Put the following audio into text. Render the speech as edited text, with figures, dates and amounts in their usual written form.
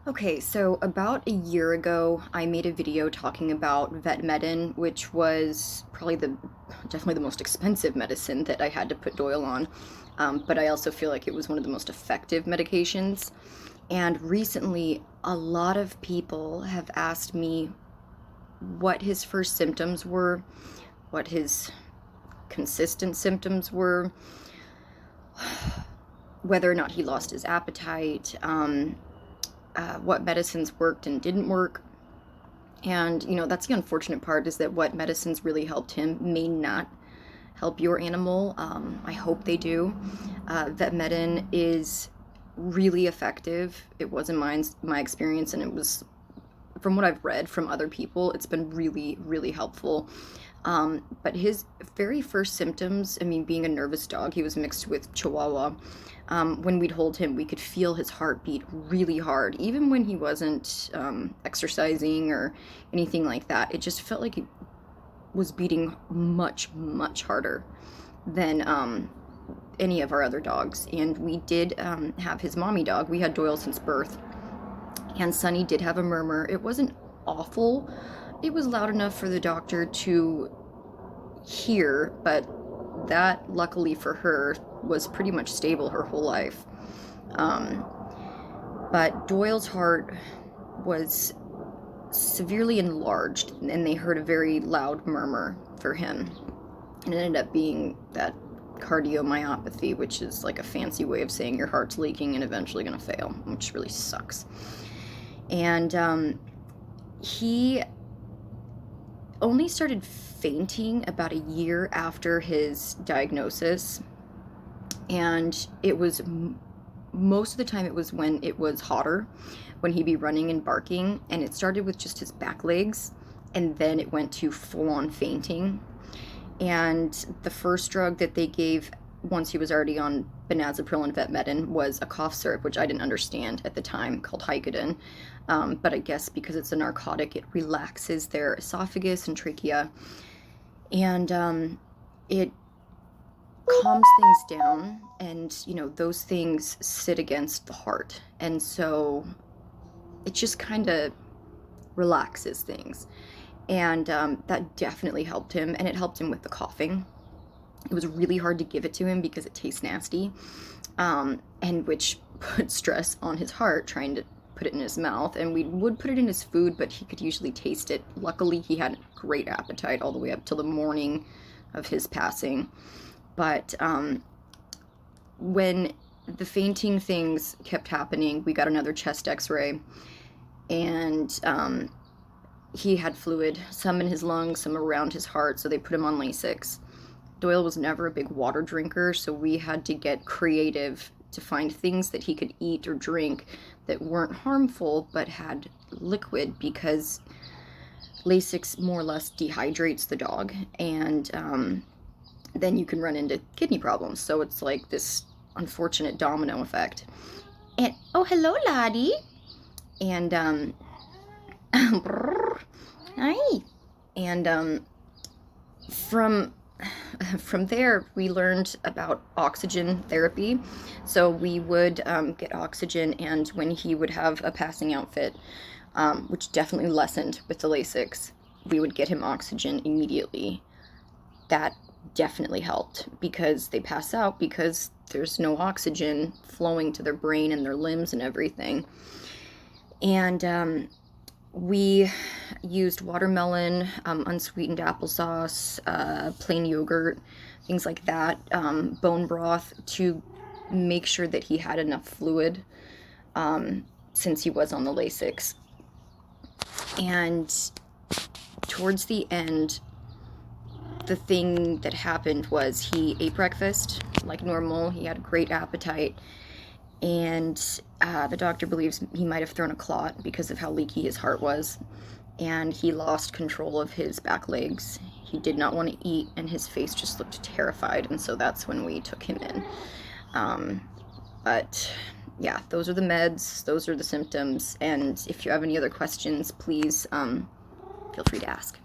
Okay, so about a year ago, I made a video talking about vetmedin, which was probably definitely the most expensive medicine that I had to put Doyle on. But I also feel like it was one of the most effective medications. And recently, a lot of people have asked me what his first symptoms were, what his consistent symptoms were, whether or not he lost his appetite, what medicines worked and didn't work. And, that's the unfortunate part is that what medicines really helped him may not help your animal. I hope they do. Vetmedin is really effective. It was in my experience, and it was from what I've read from other people, it's been really, really helpful. But his very first symptoms, I mean, being a nervous dog, he was mixed with Chihuahua. When we'd hold him, we could feel his heart beat really hard, even when he wasn't exercising or anything like that. It just felt like he was beating much, much harder than any of our other dogs. And we did have his mommy dog. We had Doyle since birth. And Sunny did have a murmur. It wasn't awful. It was loud enough for the doctor to hear, but that, luckily for her, was pretty much stable her whole life. Um, but Doyle's heart was severely enlarged, and they heard a very loud murmur for him. And it ended up being that cardiomyopathy, which is like a fancy way of saying your heart's leaking and eventually going to fail, which really sucks. And he only started fainting about a year after his diagnosis. And it was most of the time it was when it was hotter, when he'd be running and barking. And it started with just his back legs, and then it went to full-on fainting. And the first drug that they gave once he was already on benazepril and vetmedin was a cough syrup, which I didn't understand at the time, called Vicodin. But I guess because it's a narcotic, it relaxes their esophagus and trachea, and it calms things down, and those things sit against the heart, and so it just kind of relaxes things. And that definitely helped him, and it helped him with the coughing. It was really hard to give it to him because it tastes nasty, and which put stress on his heart trying to put it in his mouth. And we would put it in his food, but he could usually taste it. Luckily, he had great appetite all the way up till the morning of his passing. But when the fainting things kept happening, we got another chest x-ray, and he had fluid, some in his lungs, some around his heart, so they put him on Lasix. Doyle was never a big water drinker, so we had to get creative to find things that he could eat or drink that weren't harmful but had liquid, because Lasix more or less dehydrates the dog, and then you can run into kidney problems. So it's like this unfortunate domino effect. And oh, hello, laddie. And hi. And from there, we learned about oxygen therapy. So we would get oxygen, and when he would have a passing out fit, which definitely lessened with the Lasix, we would get him oxygen immediately. That definitely helped, because they pass out because there's no oxygen flowing to their brain and their limbs and everything. And we used watermelon, unsweetened applesauce, plain yogurt, things like that, bone broth, to make sure that he had enough fluid, since he was on the Lasix. And towards the end, the thing that happened was he ate breakfast like normal. He had a great appetite, and the doctor believes he might have thrown a clot because of how leaky his heart was, and he lost control of his back legs. He did not want to eat, and his face just looked terrified, and so that's when we took him in. But yeah, those are the meds, those are the symptoms, and if you have any other questions, please feel free to ask.